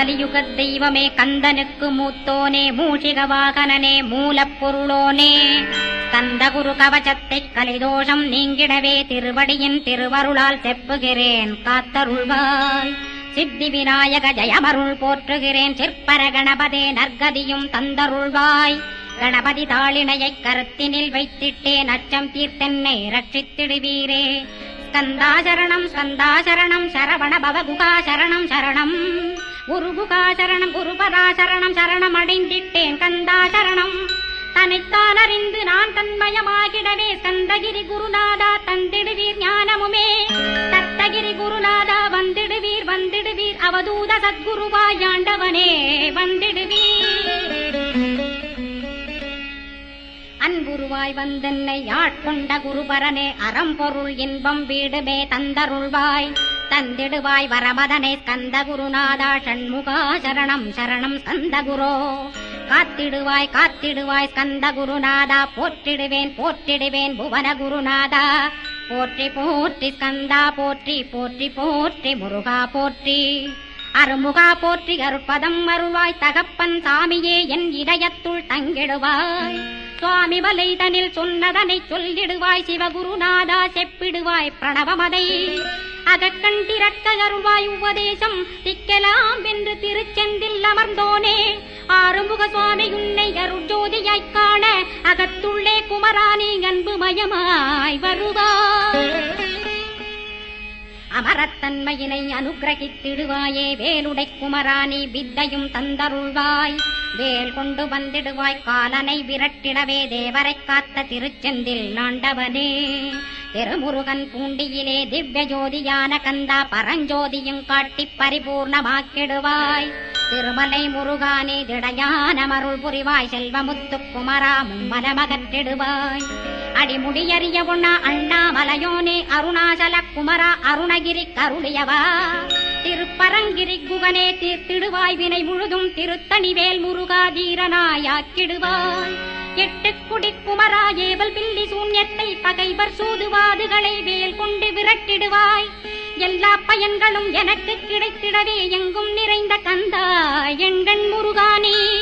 கலியுகத் தெய்வமே கந்தனுக்கு மூத்தோனே மூஷிக வாகனனே மூலப்பொருளோனே கந்தகுரு கவசத்தைக் கலிதோஷம் நீங்கிடவே திருவடியின் திருவருளால் செப்புகிறேன் காத்தருள்வாய். சித்தி விநாயக ஜயமருள் போற்றுகிறேன் சிற்பர கணபதே நற்கதியும் தந்தருள்வாய். கணபதி தாளினையைக் கருத்தினில் வைத்திட்டேன் அச்சம் தீர்த்தென்னை ரட்சித்திடுவீரே. ஸ்கந்தாசரணம் ஸ்கந்தாசரணம் சரவண பவகுகா சரணம் சரணம் குருகுகா சரணம் குருபராசரணம் சரணம் அடைந்திட்டேன் கந்தாசரணம். தன்னைத்தான் அறிந்து நான் தன்மயமாகிடவே ஸ்கந்தகிரி குருநாதா தந்திடுவீர் ஞானமுமே. தத்தகிரி குருநாதா வந்திடுவீர் வந்திடுவீர் அவதூத சத்குருவாயாண்டவனே வந்திடுவீர். அன்புருவாய் வந்தென்னை ஆட்கொண்ட குருபரனே அறம்பொருள் இன்பம் வீடுமே தந்தருள்வாய். தந்திடுவாய் வரமதனே ஸ்கந்த குருநாதா ஷண்முகா சரணம் சரணம் ஸ்கந்த குரோ. காத்திடுவாய் காத்திடுவாய் ஸ்கந்த குருநாதா போற்றிடுவேன் போற்றிடுவேன் புவன குருநாதா. போற்றி போற்றி ஸ்கந்தா போற்றி போற்றி போற்றி முருகா போற்றி. அருமுகா போற்றி அருட்பதம் அருள்வாய் தகப்பன் சாமியே என் இதயத்துள் தங்கிடுவாய். சுவாமி வலைதனில் சொன்னதனை சொல்லிடுவாய் சிவகுருநாதா செப்பிடுவாய் பிரணவமதை. அகக்கண் திறக்க அருள்வாய் உபதேசம் திக்கலாம் என்று திருச்செந்தில் அமர்ந்தோனே. ஆறுமுக சுவாமி உன்னை அருட்ஜோதியாய்க் காண அகத்துள்ளே குமராணி அன்புமயமாய் வருவாய். அமரத்தன்மையினை அனுகிரகித்திடுவாயே வேலுடை குமராணி வித்தையும் தந்தருள்வாய். வேல் கொண்டு வந்திடுவாய் காலனை விரட்டிடவே தேவரை காத்த திருச்செந்தில் ஆண்டவனே. திருமுருகன் பூண்டியிலே திவ்ய ஜோதியான கந்தா பரஞ்சோதியும் காட்டி பரிபூர்ணமாக்கிடுவாய். திருமலை முருகானே திடையான மருள் புரிவாய் செல்வமுத்து குமரா மும்மனமகற்றிடுவாய். அடிமுடியறிய உண்ணா அண்ணாமலையோனே அருணாசல குமரா அருணகிரி கருளியவா. திருப்பரங்கிரி குகனே தீர்த்திடுவாய் வினை முழுதும் திருத்தணிவேல் முருகா தீரனாயாக்கிடுவாய். எட்டுக்குடி குமரா ஏவல் பில்லி சூன்யத்தை பகைவர் சூதுவாதுகளை வேல் கொண்டு விரட்டிடுவாய். எல்லா பயன்களும் எனக்கு கிடைத்திடவே எங்கும் நிறைந்த கந்தா எண்கண் முருகானே.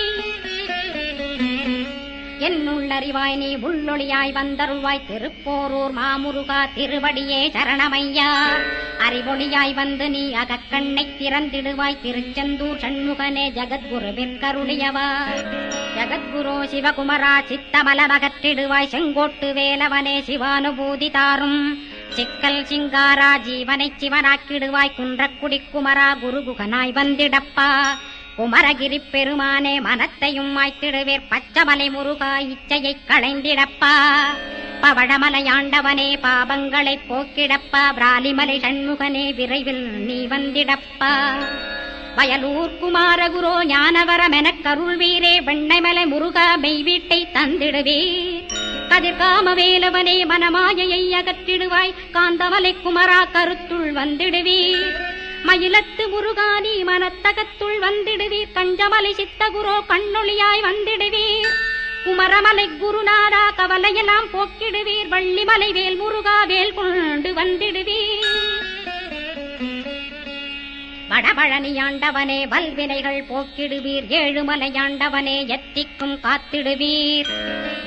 என்னுள்ளறிவாய் நீ உள்ளொளியாய் வந்தருள்வாய் திருப்போரூர் மாமுருகா திருவடியே சரணமையா. அறிவொளியாய் வந்து நீ அகக்கண்ணை திறந்திடுவாய் திருச்செந்தூர் சண்முகனே ஜகத்குருவிற்கருளியவா. ஜகத்குரு சிவகுமரா சித்தமலமகற்றிடுவாய் செங்கோட்டு வேலவனே சிவானுபூதி தாரும். சிக்கல் சிங்காரா ஜீவனை சிவனாக்கிடுவாய் குன்றக்குடி குமரா குருகுகனாய் வந்திடப்பா. குமரகிரி பெருமானே மனத்தையும் மாய்த்திடுவேர் பச்சமலை முருகா இச்சையை களைந்திடப்பா. பவழமலையாண்டவனே பாபங்களை போக்கிடப்பா. பிராலிமலை சண்முகனே விரைவில் நீ வந்திடப்பா. வயலூர் குமாரகுரோ ஞானவரமெனக் கருள்வீரே வெண்ணைமலை முருகா மெய் வீட்டை தந்திடுவீர். கதிர்காம வேலவனே மனமாயையை அகற்றிடுவாய் காந்தமலை குமரா கருத்துள் வந்திடுவீர். மயிலத்து முருகானி மனத்தகத்துள் வந்திடுவீர். கஞ்சமலை சித்தகுரோ கண்ணொளியாய் வந்திடுவீர். குமரமலை குருநாதா கவலையெல்லாம் போக்கிடுவீர். வள்ளிமலை வேல் முருகா வேல் கொண்டு வந்திடுவீர். வடபழனியாண்டவனே வல்வினைகள் போக்கிடுவீர். ஏழுமலையாண்டவனே எத்திக்கும் காத்திடுவீர்.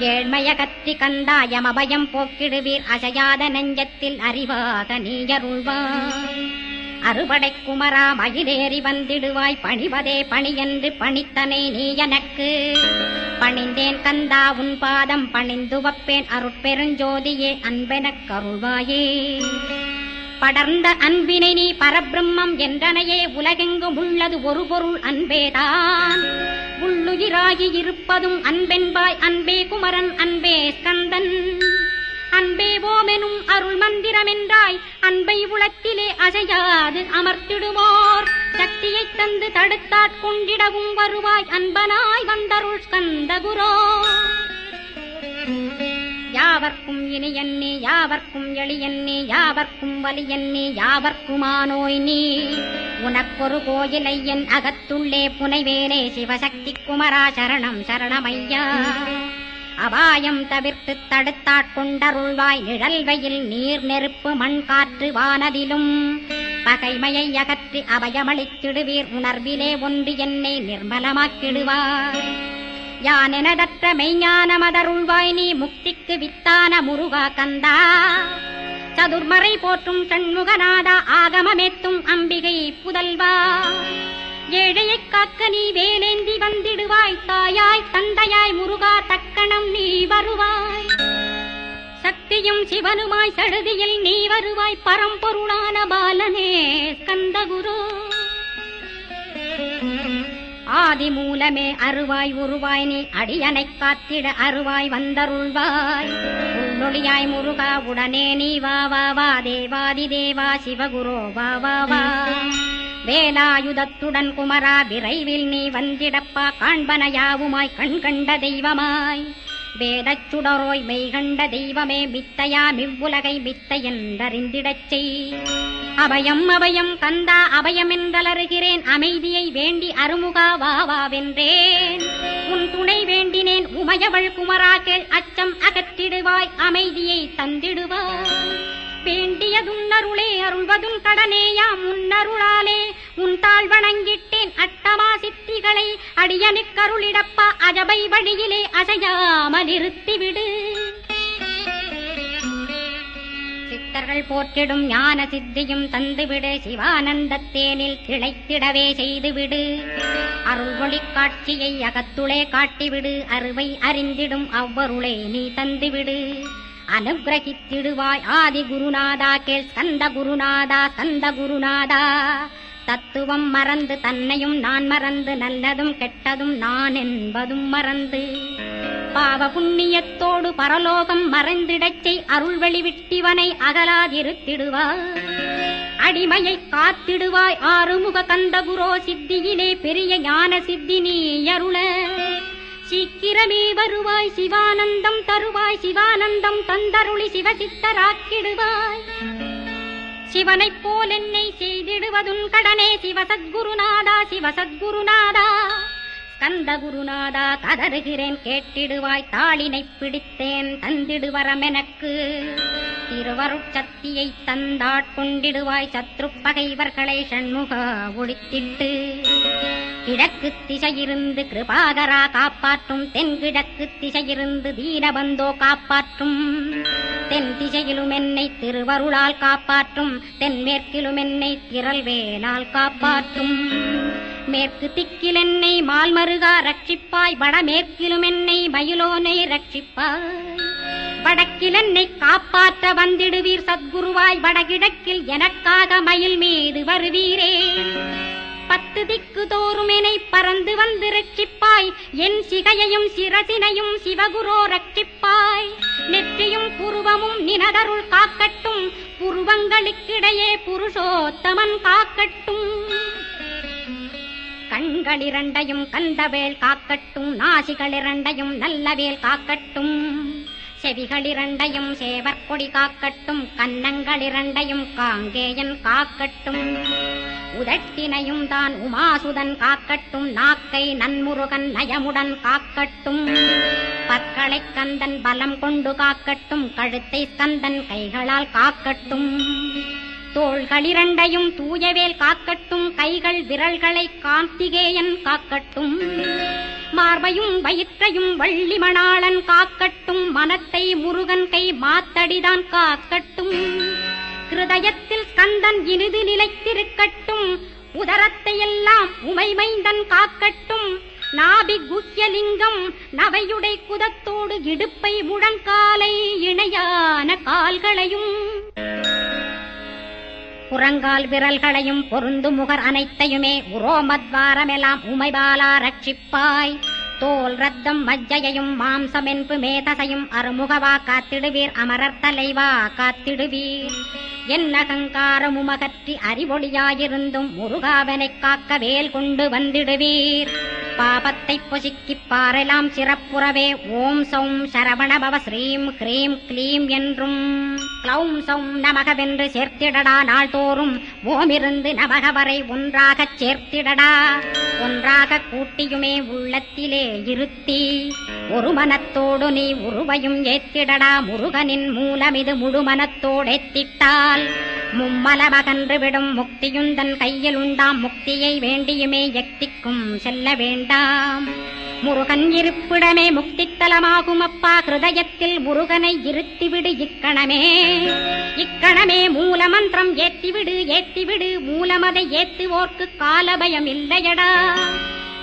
ஏழ்மைய கத்தி கந்தாயமபயம் போக்கிடுவீர். அசையாத நெஞ்சத்தில் அறிவாக நீயருள்வாய். அறுபடை குமரா மயிலேறி வந்திடுவாய். பணிவதே பணியென்று பணித்தனை நீ எனக்கு. பணிந்தேன் கந்தா உன் பாதம் பணிந்து வப்பேன் அருட்பெருஞ்சோதியே அன்பெனக் கருள்வாயே. படர்ந்த அன்பினை நீ பரபிரம்மம் என்றனையே உலகெங்கும் உள்ளது ஒரு பொருள் அன்பேதான். உள்ளுயிராகி இருப்பதும் அன்பென்பாய் அன்பே குமரன் அன்பே ஸ்கந்தன். அன்பே ஓமெனும் அருள் மந்திரமென்றாய் அன்பை உளத்திலே அசையாது அமர்த்திடுவோர். சக்தியைத் தந்து தடுத்தாட்கொண்டிடவும் வருவாய் அன்பனாய் வந்தருள் ஸ்கந்தகுரோ. யாவர்க்கும் இனியன்னே யாவர்க்கும் எளியன்னே யாவர்க்கும் வலியன்னே யாவர்க்குமானோய் நீ. உனக்கொரு கோயிலை என் அகத்துள்ளே புனைவேனே சிவசக்தி குமரா சரணம் சரணமையா. அபாயம் தவிர்த்து தடுத்தாட்கொண்டருள்வாய் நிழல் வெயில் நீர் நெருப்பு மண் காற்று வானதிலும். பகைமையை அகற்றி அபயமளித்திடுவீர். உணர்விலே ஒன்று என்னை நிர்மலமாக்கிடுவார். யானெனதற்ற மெய்ஞான மதருள்வாய் நீ முக்திக்கு வித்தான முருகா கந்தா. சதுர்மறை போற்றும் சண்முகநாதா ஆகமமேத்தும் அம்பிகை புதல்வா. ஏழையைக் காக்க நீ வேலேந்தி வந்திடுவாய். தாயாய் தந்தையாய் முருகா தக்கணம் நீ வருவாய். சக்தியும் சிவனுமாய் சடுதியில் நீ வருவாய். பரம்பொருளான பாலனே ஸ்கந்தகுரு. ஆதி மூலமே அருவாய் உருவாய் நீ அடியனைக் காத்திட அருவாய் வந்தருள்வாய். உள்ளொளியாய் முருகா உடனே நீ வா வா வா. தேவாதி தேவா சிவகுரோ வா வா வா. வேலாயுதத்துடன் குமரா விரைவில் நீ வந்திடப்பா. காண்பன யாவுமாய் கண் கண்ட தெய்வமாய் வேதச் சுடரோய் மெய்கண்ட தெய்வமே. மித்தையா மிவ்வுலகை மித்தை என்றறிந்திடச் செய். அபயம் அபயம் கந்தா அபயம் என்றலறுகிறேன். அமைதியை வேண்டி அருமுகா வா வா வென்றேன். உன் துணை வேண்டினேன் உமையவள் குமரா கேள். அச்சம் அகற்றிடுவாய் அமைதியை தந்திடுவாய். வேண்டியதும் அருளே அருள்வதும் கடனேயா. முன்னருளாலே உன் தாழ் வணங்கிட்டேன். அட்டமா சித்திகளை அடியனுக்கருளிடப்பா. அஜபை வழியிலே அசையாமல் இருத்திவிடு. சித்தர்கள் போற்றிடும் ஞான சித்தியும் தந்துவிடு. சிவானந்தத்தேனில் திளைத்திடவே செய்துவிடு. அருள்மொழி காட்சியை அகத்துளே காட்டிவிடு. அருவை அறிந்திடும் அவ்வருளை நீ தந்துவிடு. அனுகிரகித்திடுவாய் ஆதி குருநாதா கேள். ஸ்கந்த குருநாதா ஸ்கந்த குருநாதா. தத்துவம் மறந்து தன்னையும் நான் மறந்து நல்லதும் கெட்டதும் நான் என்பதும் மறந்து பாவ புண்ணியத்தோடு பரலோகம் மறைந்திடச்சை. அருள் வெளிவிட்டிவனை அகலாதிருத்திடுவாய். அடிமையை காத்திடுவாய் ஆறுமுக கந்தகுரோ. சித்தியிலே பெரிய ஞான சித்தி நீ அருள. சீக்கிரமே வருவாய் சிவானந்தம் தருவாய். சிவானந்தம் தந்தருளி சிவசித்தராக்கிடுவாய். சிவனைப் போல் என்னை செய்திடுவதுன் கடனே. சிவசத்குருநாதா சிவசத்குருநாதா. ஸ்கந்த குருநாதா கதறுகிறேன் கேட்டிடுவாய். தாளினைப் பிடித்தேன் தந்திடுவரமெனக்கு. திருவருட்சக்தியை தந்தாட்கொண்டிடுவாய். சத்ரு பகைவர்களை ஷண்முக ஒழித்திட்டு. கிழக்கு திசையிருந்து கிருபாகரா காப்பாற்றும். தென்கிழக்கு திசையிருந்து தீனபந்தோ காப்பாற்றும். தென் திசையிலும் என்னை திருவருளால் காப்பாற்றும். தென்மேற்கிலும் என்னை திரள்வேலால் காப்பாற்றும். மேற்கு திக்கில் என்னை மால்மருகா ரட்சிப்பாய். வடமேற்கிலும் என்னை மயிலோனை ரட்சிப்பாய். வடக்கில் என்னை காப்பாற்ற வந்திடுவீர் சத்குருவாய். வடகிழக்கில் எனக்காக மயில் மீது வருவீரே. 10 திக்கு தோறும் என்னை பறந்து வந்து ரட்சிப்பாய். என் சிகையையும் சிரசினையும் சிவகுரோ ரட்சிப்பாய். நெற்றியும் புருவமும் நினதருள் காக்கட்டும். புருவங்களுக்கிடையே புருஷோத்தமன் காக்கட்டும். கண்களிரண்டையும் கந்தவேல் காக்கட்டும். நாசிகளிரண்டையும் நல்லவேல் காக்கட்டும். செவிகளிரண்டையும் சேவற்கொடி காக்கட்டும். கன்னங்களிரண்டையும் காங்கேயன் காக்கட்டும். உதட்டினையும் தான் உமாசுதன் காக்கட்டும். நாக்கை நன்முருகன் நயமுடன் காக்கட்டும். பற்களை கந்தன் பலம் கொண்டு காக்கட்டும். கழுத்தை கந்தன் கைகளால் காக்கட்டும். தோள்களிரண்டையும் தூயவேல் காக்கட்டும். கைகள் விரல்களை கார்த்திகேயன் காக்கட்டும். மார்பையும் வயிற்றையும் வள்ளி மணாளன் காக்கட்டும். மனத்தை முருகன் கை மாத்தடிதான் காக்கட்டும். ஹிருதயத்தில் ஸ்கந்தன் இனிது நிலைத்திருக்கட்டும். உதரத்தை எல்லாம் உமைமைந்தன் காக்கட்டும். நாபி குஹ்யலிங்கம் நவையுடை குதத்தோடு இடுப்பை முழங்காலை இணையான கால்களையும் புறங்கால் விரல்களையும் பொருந்து முகர் அனைத்தையுமே உரோமத்வாரமெல்லாம் உமைபாலா ரட்சிப்பாய். தோல் ரத்தம் மஜ்ஜையையும் மாம்சமென்பு மேதசையும் அருமுகவா காத்திடுவீர். அமரர் தலைவா காத்திடுவீர். என் அகங்காரமுமகற்றி அறிவொளியாயிருந்தும் முருகாவனைக் காக்க வேல் கொண்டு வந்திடுவீர். பாபத்தை பொசுக்கிப் பாரெல்லாம் சிறப்புறவே ஓம் சௌம் சரவணபவ ஸ்ரீம் ஹ்ரீம் க்ளீம் என்றும் க்ளௌம் சௌம் நமகவென்று சேர்த்திடடா. நாள்தோறும் ஓமிருந்து நமக வரை ஒன்றாகச் சேர்த்திடடா. ஒன்றாக கூட்டியுமே உள்ளத்திலே இருத்தி ஒரு மனத்தோடு நீ உருவையும் ஏத்திடடா. முருகனின் மூலமிது முழு மனத்தோடேத்திட்டால் மும்மலமகன்று விடும் முக்தியுந்தன் கையில் உண்டாம் முக்தியை வேண்டியுமே எக்திக்கும் செல்ல வேண்டாம். முருகன் இருப்பிடமே முக்தித்தலமாகும் அப்பா, ஹிருதயத்தில் முருகனை இருத்திவிடு இக்கணமே. இக்கணமே மூலமந்திரம் ஏத்திவிடு ஏத்திவிடு, மூலமதை ஏத்துவோர்க்கு காலபயம் இல்லையடா.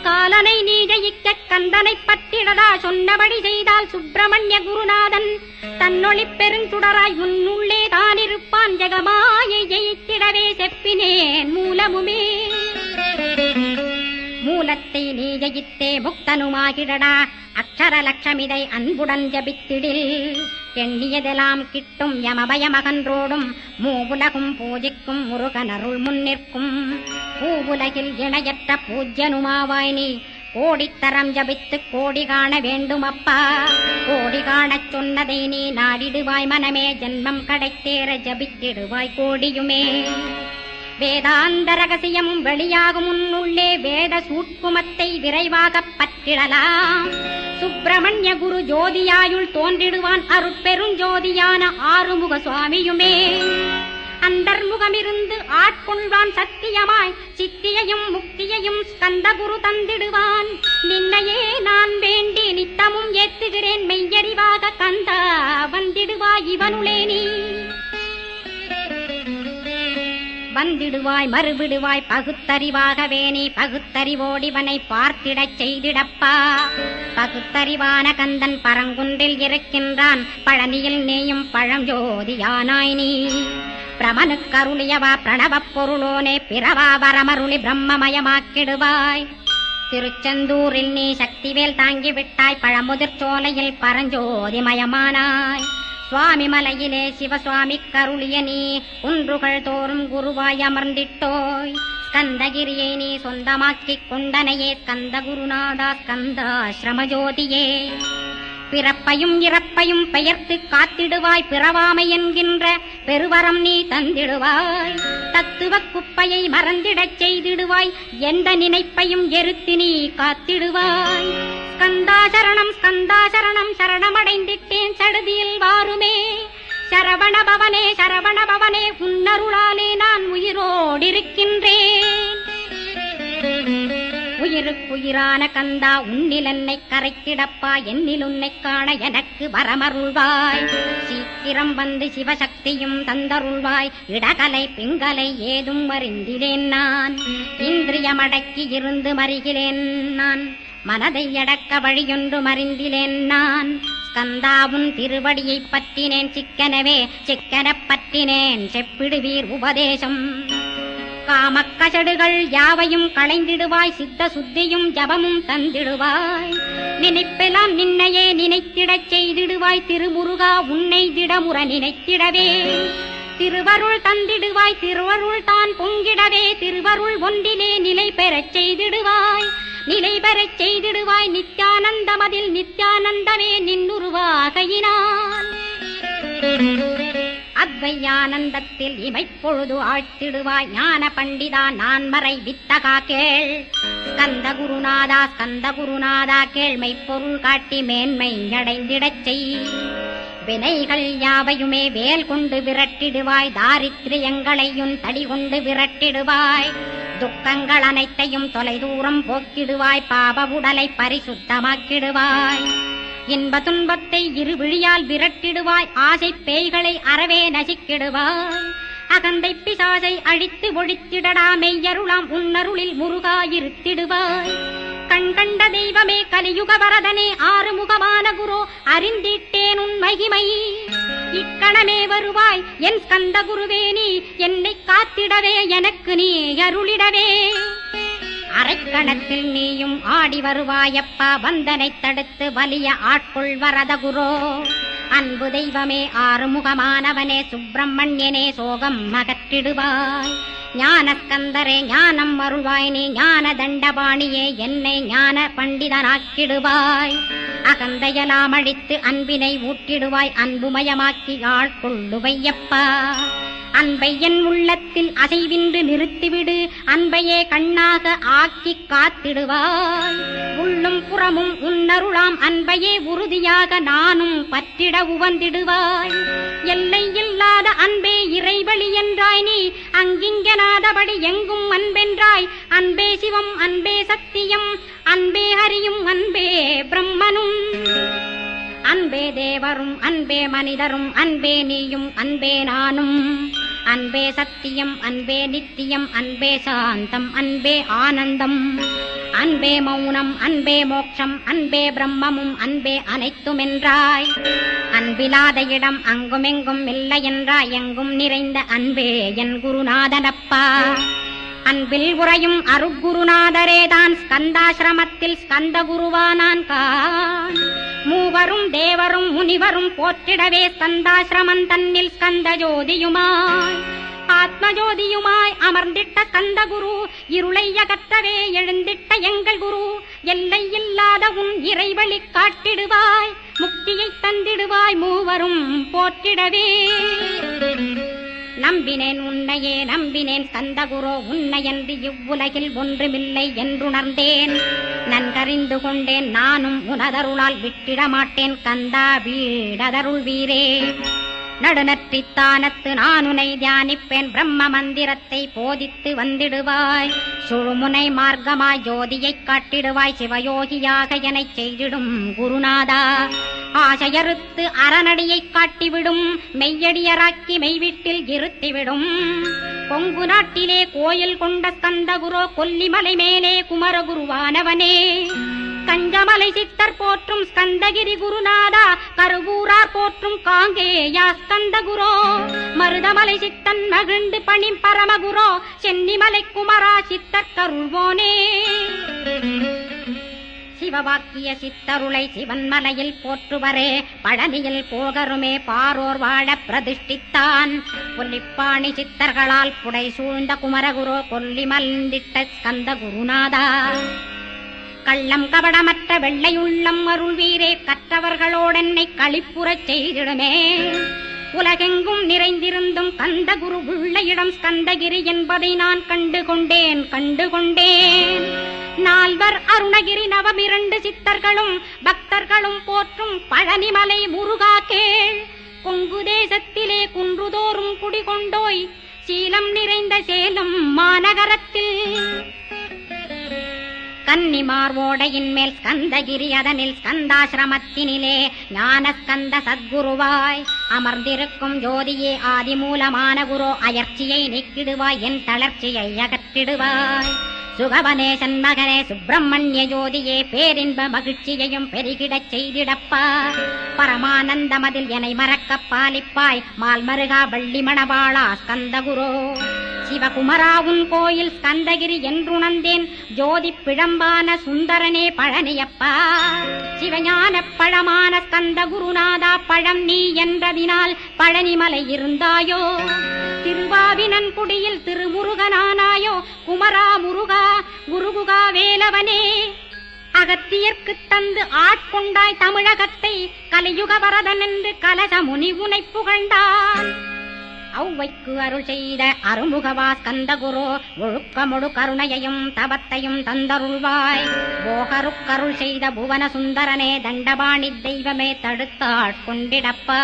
காலனை நீ ஜெயிக்க கந்தனை பற்றிடடா, சொன்னபடி செய்தால் சுப்பிரமணிய குருநாதன் தன்னொளி பெருஞ்சுடராய் உன்னுள்ளே தான் இருப்பான். ஜெகமாயை ஜெயித்திடவே செப்பினேன் மூலமுமே. மூலத்தை நீ ஜெயித்தே முக்தனுமாகிடடா, அக்ஷர லட்சமிதை அன்புடன் ஜபித்திடில். எண்ணியதெல்லாம் கிட்டும் யமபயமகன்றோடும், மூவுலகும் பூஜிக்கும் முருகன் அருள் முன்னிற்கும். பூவுலகில் இணையற்ற பூஜ்யனுமாவாய் நீ, கோடித்தரம் ஜபித்து கோடி காண வேண்டும் அப்பா. கோடி காணச் சொன்னதை நீ நாடிடுவாய் மனமே, ஜென்மம் கடைத்தேற ஜபித்திடுவாய் கோடியுமே. வேதாந்த ரகசியமும் வெளியாகும் உன்னுள்ளே, வேத சூட்குமத்தை விரைவாகப் பற்றிடலாம். சுப்பிரமணிய குரு ஜோதியாயுள் தோன்றிடுவான் அருட்பெருஞ்சோதியான ஆறுமுக சுவாமியுமே. அந்தர்முகமிருந்து ஆட்கொள்வான் சத்தியமாய், சித்தியையும் முக்தியையும் ஸ்கந்தகுரு தந்திடுவான். நின்னையே நான் வேண்டி நித்தமும் ஏத்துகிறேன் மெய்யறிவாக கந்தா, வந்திடுவாய் இவனுளே நீ. வந்திடுவாய் மறுவிடுவாய் பகுத்தறிவாகவே நீ, பகுத்தறிவோடிவனை பார்த்திடச் செய்திடப்பா. பகுத்தறிவான கந்தன் பரங்குன்றில் இருக்கின்றான், பழனியில் நீயும் பழஞ்சோதியானாய் நீ. பிரமனுக்கருளியவா பிரணவப் பொருளோனே, பிறவா வரமருளி பிரம்மமயமாக்கிடுவாய். திருச்செந்தூரில் நீ சக்திவேல் தாங்கிவிட்டாய், பழமுதிர் சோலையில் பரஞ்சோதிமயமானாய். சுவாமி மலையிலே சிவசுவாமி கருளிய நீ, குன்றுகள் தோறும் குருவாய் அமர்ந்திட்டோய். ஸ்கந்தகிரியை நீ சொந்தமாக்கிக் கொண்டனையே, ஸ்கந்த குருநாதா ஸ்கந்தாஸ்ரமஜோதியே. பிறப்பையும் இறப்பையும் பெயர்த்து காத்திடுவாய், பிறவாமை என்கின்ற பெருவரம் நீ தந்திடுவாய். தத்துவ குப்பையை மறந்திடச் செய்திடுவாய், எந்த நினைப்பையும் எரித்து நீ காத்திடுவாய். ஸ்கந்தாசரணம் ஸ்கந்தாசரணம் சரணமடைந்திட்டேன் சடுதியில் வாருமே. சரவணபவனே சரவணபவனே, உன்னருளாலே நான் உயிரோடிருக்கின்றேன். உயிருக்குயிரான கந்தா உன்னில் என்னை கரைத்திடப்பா, என்னில் உன்னை காண எனக்கு வரமருள்வாய். சீக்கிரம் வந்து சிவசக்தியும் தந்தருள்வாய், இடகலை பிங்கலை ஏதும் அறிந்திலேன் நான். இந்திரியமடக்கி இருந்து மறிகிறேன் நான், மனதை அடக்க வழியொன்று மறிந்திலேன் நான். ஸ்கந்தாவும் திருவடியை பற்றினேன் சிக்கனவே, சிக்கனப் பற்றினேன் செப்பிடுவீர் உபதேசம். காமக்கசடுகள் யாவையும் களைந்திடுவாய், சித்த சுத்தியும் ஜபமும் தந்திடுவாய். நினைப்பெல்லாம் நின்னையே நினைத்திடச் செய்திடுவாய், திருமுருகா உன்னை திடமுற நினைத்திடவே. திருவருள் தந்திடுவாய், திருவருள் தான் பொங்கிடவே. திருவருள் ஒன்றிலே நிலை பெறச் செய்திடுவாய், நிலை பெறச் செய்திடுவாய். நித்யானந்தமதில் நித்யானந்தமே நின்னுருவாகையினான். அத்வையானந்தத்தில் இமைப்பொழுது ஆழ்த்திடுவாய், ஞான பண்டிதா நான் மறை வித்தகா கேள். ஸ்கந்த குருநாதா கேள்மை பொருள் காட்டி மேன்மை அடைந்திடச் செய். வினைகள் யாவையுமே வேல் கொண்டு விரட்டிடுவாய், தாரித்ரியங்களையும் தடி கொண்டு விரட்டிடுவாய். துக்கங்கள் அனைத்தையும் தொலைதூரம் போக்கிடுவாய், பாப உடலை பரிசுத்தமாக்கிடுவாய். இன்ப துன்பத்தை இரு விழியால் விரட்டிடுவாய், ஆசை பேய்களை அறவே நசிக்கிடுவாய். அகந்தை பிசாசை அழித்து ஒழித்திடடா, மெய்யருளாம் உன்னருளில் முருகாயிருத்திடுவாய். கண் கண்ட தெய்வமே கலியுக வரதனே, ஆறுமுகமான குரு அறிந்திட்டேன் உன் மகிமை. இக்கணமே வருவாய் என் ஸ்கந்த குருவே, நீ என்னை காத்திடவே எனக்கு நீ அருளிடவே. அரைக்கணத்தில் நீயும் ஆடி வருவாயப்பா, வந்தனை தடுத்து வலிய ஆட்கொள் வரத குரோ. அன்பு தெய்வமே ஆறுமுகமானவனே, சுப்பிரமணியனே சோகம் அகற்றிடுவாய். ஞானஸ்கந்தரே ஞானம் அருள்வாய் நீ ஞான தண்டபாணியே என்னை ஞான பண்டிதனாக்கிடுவாய். அகந்தையலாம் அழித்து அன்பினை ஊட்டிடுவாய் அன்புமயமாக்கி ஆட்கொள்ளுவையப்பா. அன்பை என் உள்ளத்தில் அசைவின்று நிறுத்திவிடு அன்பையே கண்ணாக ஆக்கி காத்திடுவாய். உள்ளும் புறமும் உன்னருளாம் அன்பையே உறுதியாக நானும் பற்றிட உவந்திடுவாய். எல்லை இல்லாத அன்பே இறைவழி என்றாய் நீ அங்கிங்கனாதபடி எங்கும் அன்பென்றாய். அன்பே சிவம் அன்பே சத்தியம் அன்பே ஹரியும் அன்பே பிரம்மனும். அன்பே தேவரும் அன்பே மனிதரும் அன்பே நீயும் அன்பே நானும். அன்பே சத்தியம் அன்பே நித்தியம் அன்பே சாந்தம் அன்பே ஆனந்தம். அன்பே மௌனம் அன்பே மோட்சம் அன்பே பிரம்மமும் அன்பே அனைத்துமென்றாய். அன்பிலாத இடம் அங்குமெங்கும் இல்லை என்றாய் எங்கும் நிறைந்த அன்பே என் குருநாதனப்பா. அன்பில் உறையும் அருட்குருநாதரேதான் ஸ்கந்தாசிரமத்தில் ஸ்கந்த குருவானான் கான். மூவரும் தேவரும் முனிவரும் போற்றிடவே ஸ்கந்தாசிரமன் தன்னில் ஸ்கந்த ஜோதியுமாய் ஆத்மஜோதியுமாய் அமர்ந்திட்ட ஸ்கந்த குரு இருளை அகற்றவே எழுந்திட்ட எங்கள் குரு. எல்லை இல்லாத உன் இறைவழி காட்டிடுவாய் முக்தியை தந்திடுவாய் மூவரும் போற்றிடவே. நம்பினேன் உன்னையே நம்பினேன் ஸ்கந்தகுரோ உன்னையன்றி இவ்வுலகில் ஒன்றுமில்லை என்றுணர்ந்தேன். நன்கறிந்து கொண்டேன் நானும் உனதருளால் விட்டிட மாட்டேன் கந்தா வீடதருள் வீரே. நடுநற்றித்தானத்து நானுனை தியானிப்பேன் பிரம்ம மந்திரத்தை போதித்து வந்திடுவாய். சுழுமுனை மார்க்கமாய் ஜோதியைக் காட்டிடுவாய் சிவயோகியாக எனச் செய்திடும் குருநாதா. ஆசையறுத்து அறநடியைக் காட்டிவிடும் மெய்யடியராக்கி மெய்வீட்டில் இருத்திவிடும். கொங்கு நாட்டிலே கோயில் கொண்ட ஸ்கந்தகுரோ கொல்லிமலை மேலே குமரகுருவானவனே. கஞ்சமலை சித்தர் போற்றும் ஸ்கந்தகிரி குருநாதா கருவூரார் போற்றும் காங்கேயா ஸ்கந்தகுரோ. மருதமலை சித்தன் மகிழ்ந்து பணி பரமகுரோ சென்னிமலை குமரா சித்தர் கருள்வோனே. சிவவாக்கிய சித்தருளை சிவன்மலையில் போற்றுவரே பழனியில் போகருமே பாரோர் வாழ பிரதிஷ்டித்தான். கொல்லிப்பாணி சித்தர்களால் புடை சூழ்ந்த குமரகுரோ கொல்லிமல்ந்திட்ட ஸ்கந்த குருநாதா. கள்ளம் கபடமற்ற வெள்ளை உள்ளம் அருள் வீரே கற்றவர்களோடென்னை களிப்புறச் செய்திடுமே. உலகெங்கும் நிறைந்திருந்தும் கந்த குரு உள்ள இடம் ஸ்கந்தகிரி என்பதை நான் கண்டுகொண்டேன். நால்வர் அருணகிரி நவமிரண்டு சித்தர்களும் பக்தர்களும் போற்றும் பழனிமலை முருகா கேள். கொங்கு தேசத்திலே குன்றுதோறும் குடிகொண்டோய் சீலம் நிறைந்த சேலம் மாநகரத்தில். கன்னிமார் ஓடையின் மேல் ஸ்கந்தகிரி அதனில் ஸ்கந்தாசிரமத்தினிலே ஞான ஸ்கந்த சத்குருவாய் அமர்ந்திருக்கும் ஜோதியே ஆதிமூலமான குரு. அயற்சியை நீக்கிடுவாய் என் தளர்ச்சியை அகற்றிடுவாய். சுகவனேசன் மகனே சுப்பிரமணிய ஜோதியே பேரின்ப மகிழ்ச்சியையும் பெருகிடச் செய்திடப்பா. பரமானந்தமதில் என்னை மறக்க பாலிப்பாய் மால்மருகா வள்ளி மணவாளா ஸ்கந்தகுரோ. சிவகுமரா உன் கோயில் ஸ்கந்தகிரி என்றுணர்ந்தேன் ஜோதி பிழம்பான சுந்தரனே பழனியப்பா. சிவஞான பழமான ஸ்கந்த குருநாதா பழம் நீ என்றதினால் பழனிமலை இருந்தாயோ. திருவாவினன் குடியில் திருமுருகனானாயோ குமரா முருகா குருகுகா வேலவனே. அகத்தியர்க்கு தந்து ஆட்கொண்டாய் தமிழகத்தை கலியுக வரதன் என்று கலச முனி உனை புகழ்ந்தான். ஔவைக்கு அருள் செய்த அருமுகவா ஸ்கந்தகுரோ ஒழுக்கமொடு கருணையையும் தவத்தையும் தந்தருள்வாய். போகருக்கருள் செய்த புவன சுந்தரனே தண்டபாணி தெய்வமே தடுத்தாட்கொண்டிடப்பா.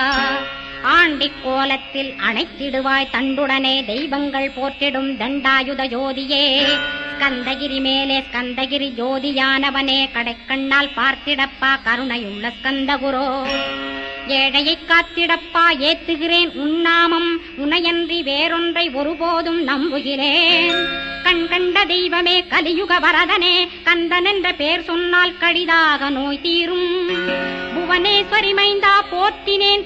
ஆண்டி கோலத்தில் அணைத்திடுவாய் தண்டுடனே தெய்வங்கள் போற்றிடும் தண்டாயுத ஜோதியே. ஸ்கந்தகிரி மேலே ஸ்கந்தகிரி ஜோதியானவனே கடைக்கண்ணால் பார்த்திடப்பா கருணையுள்ள ஸ்கந்தகுரோ. ஏழையை காத்திடப்பா ஏத்துகிறேன் உன்னாமம் உனையன்றி வேறொன்றை ஒருபோதும் நம்புகிறேன். கண் கண்ட தெய்வமே கலியுக வரதனே கந்தன் என்ற பேர் சொன்னால் கடிதாக நோய் தீரும். புவனேஸ்வரி மைந்தா போற்றினேன்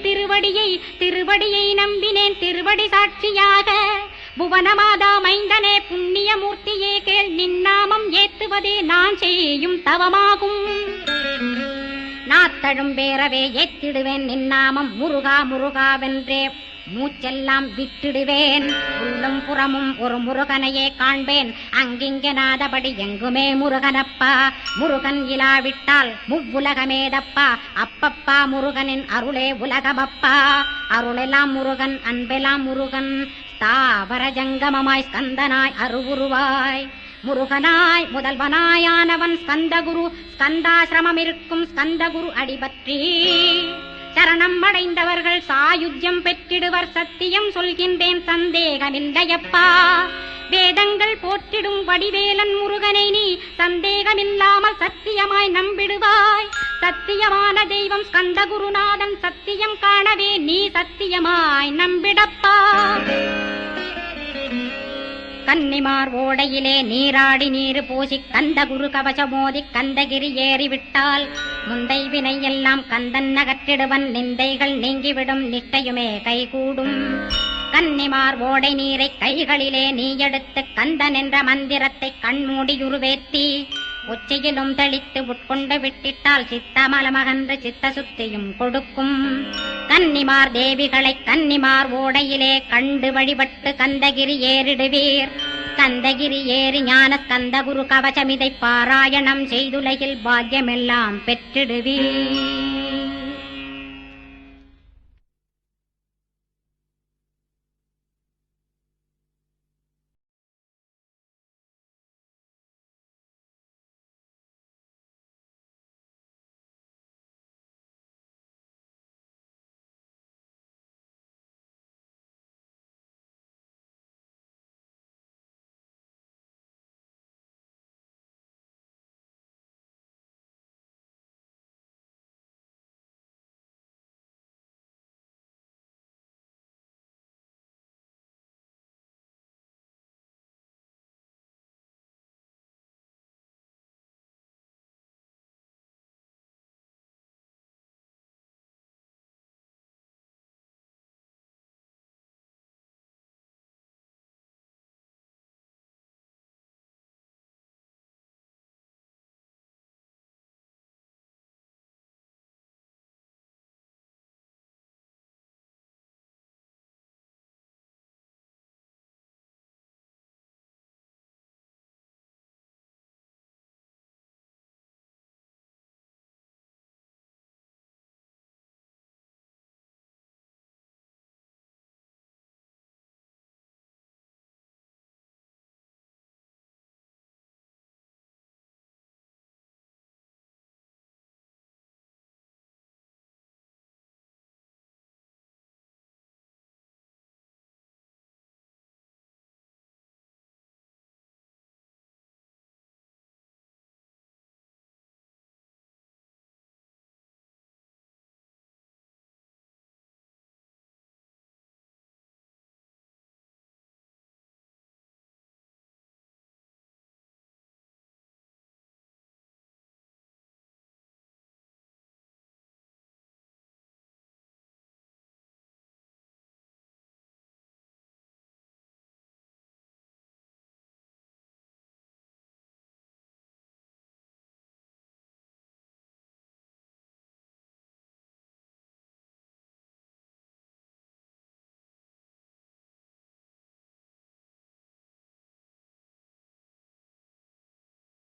திருவடியை நம்பினேன் திருவடி சாட்சியாக. புவனமாதா மைந்தனே புண்ணியமூர்த்தியே கேள் நின்னாமம் ஏத்துவதே நான் செய்யும் தவமாகும். நாத்தழும் பேரவே ஏத்திடுவேன் நின்னாமம் முருகா முருகாவென்றே மூச்செல்லாம் விட்டுடுவேன். உள்ளும் புறமும் ஒரு முருகனையே காண்பேன். அங்கிங்கனாதபடி எங்குமே முருகனப்பா. முருகன் இலாவிட்டால் முவ்வுலகமேதப்பா. அப்பப்பா முருகனின் அருளே உலகமப்பா. அருளெல்லாம் முருகன், அன்பெல்லாம் முருகன். தாவர ஜங்கமமாய் ஸ்கந்தனாய் அருவுருவாய் முருகனாய் முதல்வனாயானவன் ஸ்கந்தகுரு. ஸ்கந்தாசிரமம் இருக்கும் ஸ்கந்தகுரு அடிபற்றி சரணம் அடைந்தவர்கள் சாயுஜ்யம் பெற்றிடுவர். சத்தியம் சொல்கின்றேன், சந்தேகமில்லையப்பா. வேதங்கள் போற்றிடும் வடிவேலன் முருகனை நீ சந்தேகமில்லாமல் சத்தியமாய் நம்பிடுவாய். சத்தியமான தெய்வம் ஸ்கந்தகுருநாதன். சத்தியம் காணவே நீ சத்தியமாய் நம்பிடப்பா. கன்னிமார் ஓடையிலே நீராடி நீரு பூசி கந்தகுரு கவசமோதி கந்தகிரி ஏறிவிட்டால் முந்தை வினை எல்லாம் கந்தன் நகற்றிடுவன். நிந்தைகள் நீங்கிவிடும், நிஷ்டையுமே கைகூடும். கன்னிமார் ஓடை நீரை கைகளிலே நீ எடுத்து கந்தன் என்ற மந்திரத்தை கண்மூடியுருவேத்தி உச்சியிலும் தெளித்து உட்கொண்டு விட்டிட்டால் சித்தமலமகன்று சித்த சுத்தியும் கொடுக்கும். கன்னிமார் தேவிகளை கன்னிமார் ஓடையிலே கண்டு வழிபட்டு கந்தகிரி ஏறிடுவீர். கந்தகிரி ஏறி ஞான கந்தகுரு கவசமிதை பாராயணம் செய்துலகில் பாக்கியமெல்லாம் பெற்றிடுவீர்.